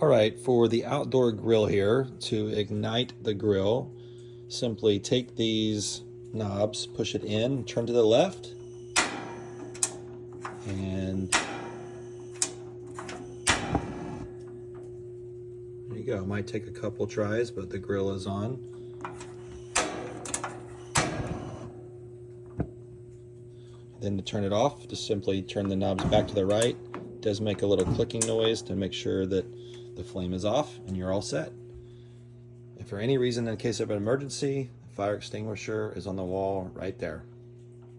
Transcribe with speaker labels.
Speaker 1: All right, for the outdoor grill here, to ignite the grill, simply take these knobs, push it in, turn to the left, and there you go. It might take a couple tries, but the grill is on. Then to turn it off, just simply turn the knobs back to the right. It does make a little clicking noise to make sure that the flame is off, and you're all set. If for any reason, in case of an emergency, the fire extinguisher is on the wall right there.